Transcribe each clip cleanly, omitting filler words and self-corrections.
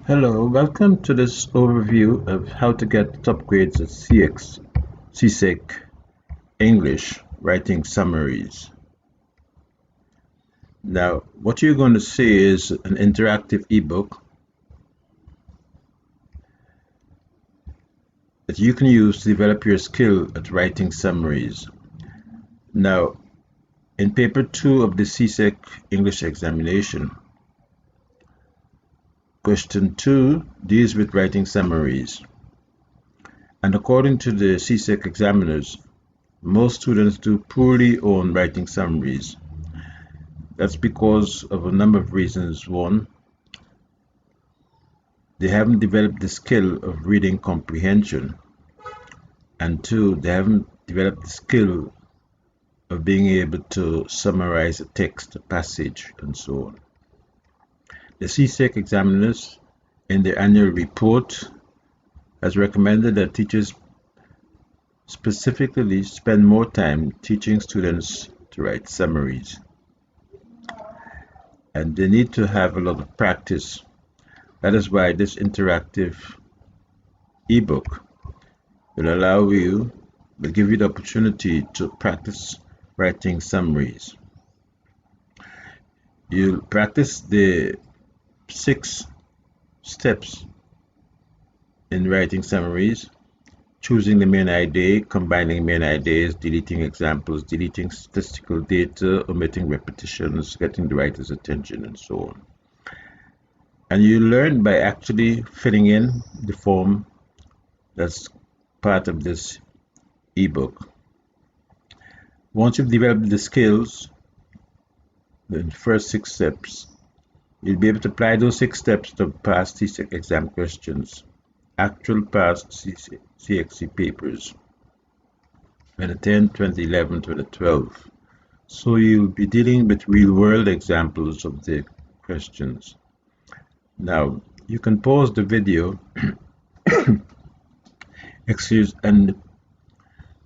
Hello, welcome to this overview of how to get top grades at CSEC English Writing Summaries. Now, what you're going to see is an interactive ebook that you can use to develop your skill at writing summaries. Now, in paper 2 of the CSEC English examination, question 2 deals with writing summaries. And according to the CSEC examiners, most students do poorly on writing summaries. That's because of a number of reasons. One, they haven't developed the skill of reading comprehension. And two, they haven't developed the skill of being able to summarize a text, a passage, and so on. The CSEC examiners, in their annual report, has recommended that teachers specifically spend more time teaching students to write summaries. And they need to have a lot of practice. That is why this interactive ebook will give you the opportunity to practice writing summaries. You'll practice the 6 steps in writing summaries: choosing the main idea, combining main ideas, deleting examples, deleting statistical data, omitting repetitions, getting the writer's attention, and so on. And you learn by actually filling in the form that's part of this ebook. Once you've developed the skills, the first 6 steps, you'll be able to apply those 6 steps to past CSEC exam questions, actual past CXC papers, 2010, 2011, 2012. So you'll be dealing with real-world examples of the questions. Now, you can pause the video and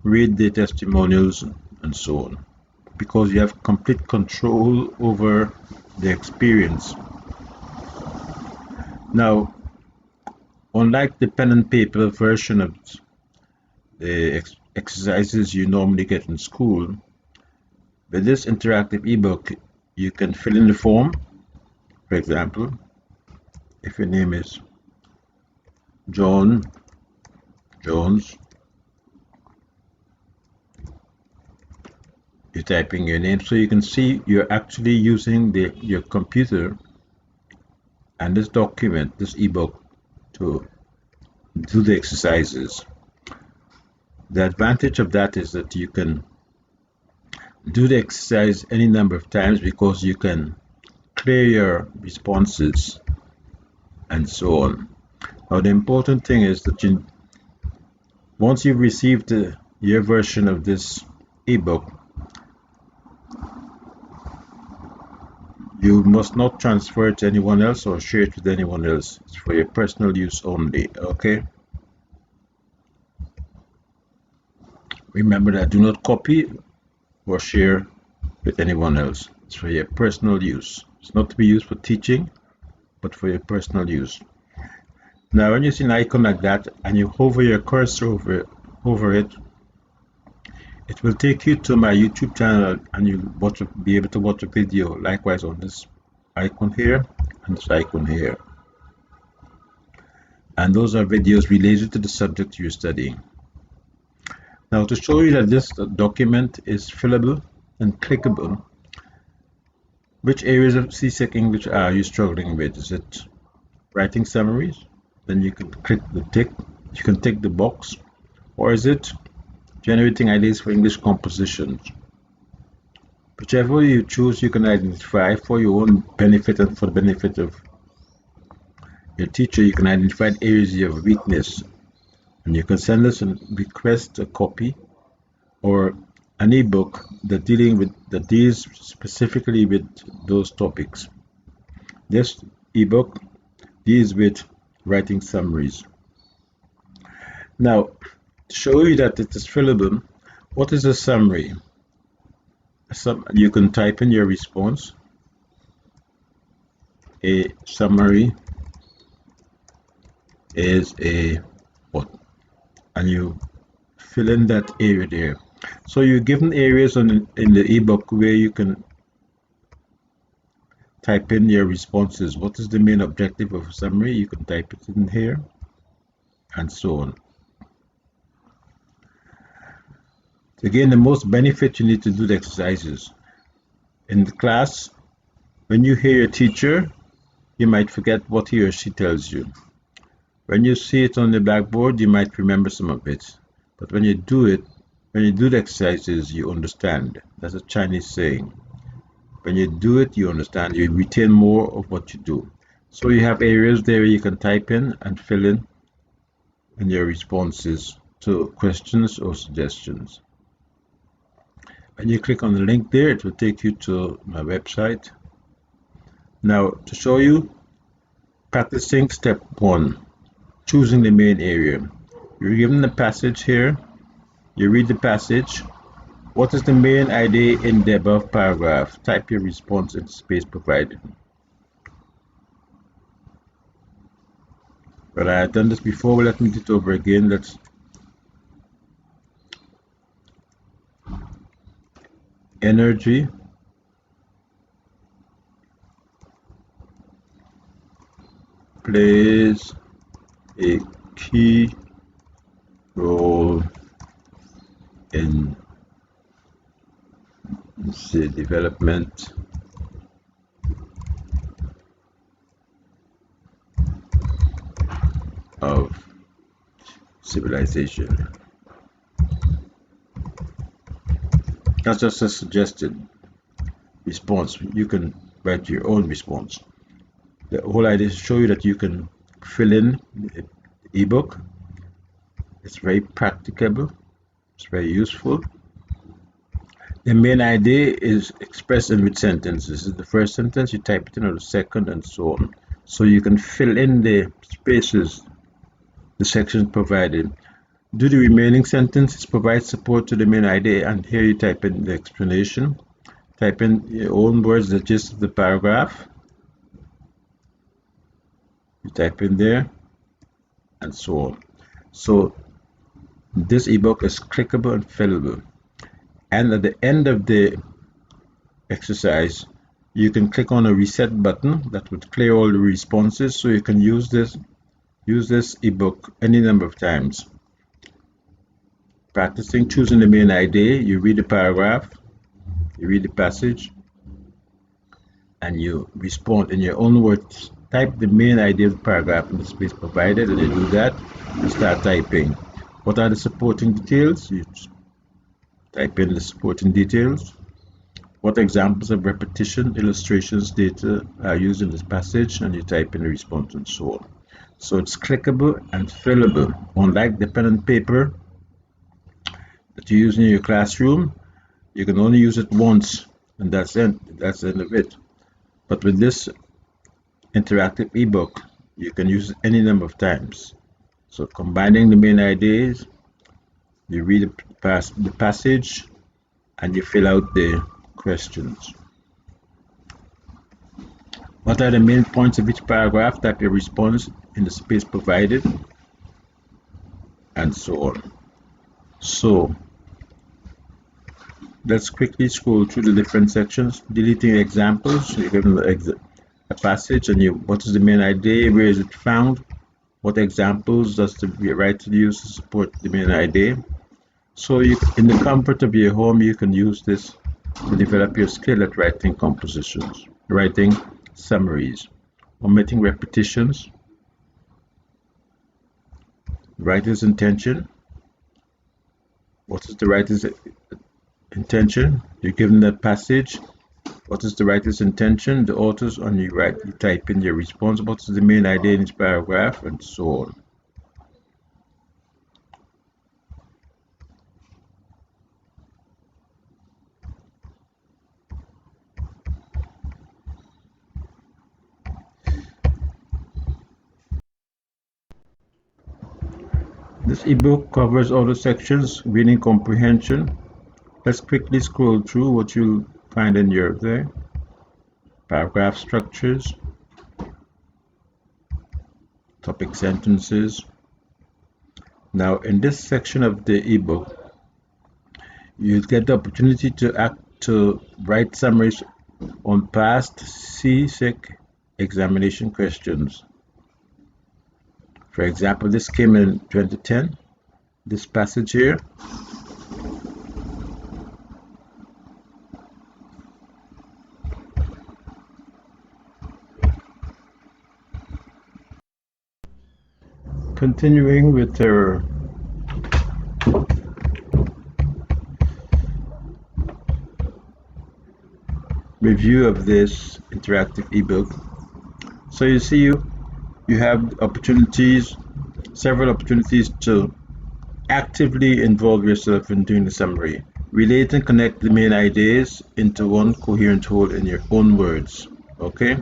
read the testimonials and so on, because you have complete control over the experience. Now, unlike the pen and paper version of the exercises you normally get in school, with this interactive ebook, you can fill in the form. For example, if your name is Jones, you're typing your name, so you can see you're actually using your computer and this document, this ebook, to do the exercises. The advantage of that is that you can do the exercise any number of times, because you can clear your responses and so on. Now, the important thing is that once you've received your version of this ebook, you must not transfer it to anyone else or share it with anyone else. It's for your personal use only, okay? Remember that, do not copy or share with anyone else. It's for your personal use. It's not to be used for teaching, but for your personal use. Now, when you see an icon like that and you hover your cursor over it, it will take you to my YouTube channel, and you'll be able to watch a video likewise on this icon here and this icon here. And those are videos related to the subject you're studying. Now, to show you that this document is fillable and clickable, which areas of CSEC English are you struggling with? Is it writing summaries? Then you can click the tick, you can tick the box. Or is it generating ideas for English compositions? Whichever you choose, you can identify for your own benefit and for the benefit of your teacher. You can identify areas you have weakness, and you can send us and request a copy or an ebook that deals specifically with those topics. This ebook deals with writing summaries. Now, to show you that it is fillable, what is a summary? You can type in your response. A summary is a what, and you fill in that area there. So you're given areas in the ebook where you can type in your responses. What is the main objective of a summary? You can type it in here and so on. Again, the most benefit you need to do the exercises. In the class, when you hear your teacher, you might forget what he or she tells you. When you see it on the blackboard, you might remember some of it. But when you do it, when you do the exercises, you understand. That's a Chinese saying. When you do it, you understand. You retain more of what you do. So you have areas there you can type in and fill in your responses to questions or suggestions. When you click on the link there, it will take you to my website. Now, to show you, practicing step 1, choosing the main area. You're given the passage here. You read the passage. What is the main idea in the above paragraph? Type your response in the space provided. Well, I had done this before, but let me do it over again. Let's energy plays a key role in the development of civilization. That's just a suggested response. You can write your own response. The whole idea is to show you that you can fill in the ebook. It's very practicable. It's very useful. The main idea is expressed in which sentence. This is the first sentence, you type it in, or the second, and so on. So you can fill in the spaces, the sections provided. Do the remaining sentences provide support to the main idea? And here you type in the explanation. Type in your own words, the gist of the paragraph. You type in there, and so on. So this ebook is clickable and fillable. And at the end of the exercise, you can click on a reset button that would clear all the responses, so you can use this ebook any number of times. Practicing choosing the main idea, you read the paragraph, you read the passage, and you respond in your own words. Type the main idea of the paragraph in the space provided, and you do that, you start typing. What are the supporting details? You type in the supporting details. What examples of repetition, illustrations, data are used in this passage, and you type in the response and so on. So it's clickable and fillable. Unlike the pen and paper that you use in your classroom, you can only use it once, and that's it. That's the end of it. But with this interactive ebook, you can use it any number of times. So combining the main ideas, you read the passage, and you fill out the questions. What are the main points of each paragraph? Type your response in the space provided, and so on. So let's quickly scroll through the different sections. Deleting examples. You're given a passage, and what is the main idea? Where is it found? What examples does the writer use to support the main idea? So in the comfort of your home, you can use this to develop your skill at writing compositions, writing summaries, omitting repetitions, writer's intention. What is the writer's intention? You're given that passage. What is the writer's intention? The author's, and you type in your response. What is the main idea in each paragraph, and so on. This ebook covers all the sections, reading comprehension. Let's quickly scroll through what you'll find in your there. Paragraph structures, topic sentences. Now, in this section of the ebook, you get the opportunity to write summaries on past CSEC examination questions. For example, this came in 2010, this passage here. Continuing with our review of this interactive ebook. So you see you have opportunities, several opportunities to actively involve yourself in doing the summary. Relate and connect the main ideas into one coherent whole in your own words. Okay?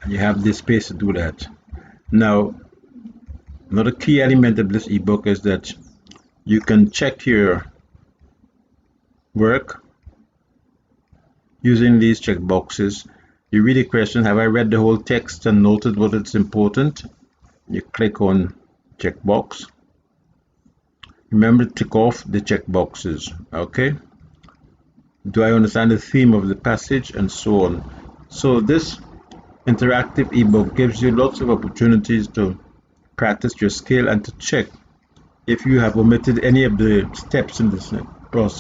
And you have this space to do that. Now, another key element of this ebook is that you can check your work using these checkboxes. You read a question, have I read the whole text and noted what is important? You click on checkbox. Remember to tick off the checkboxes, okay? Do I understand the theme of the passage and so on? So this interactive ebook gives you lots of opportunities to practice your skill and to check if you have omitted any of the steps in this process.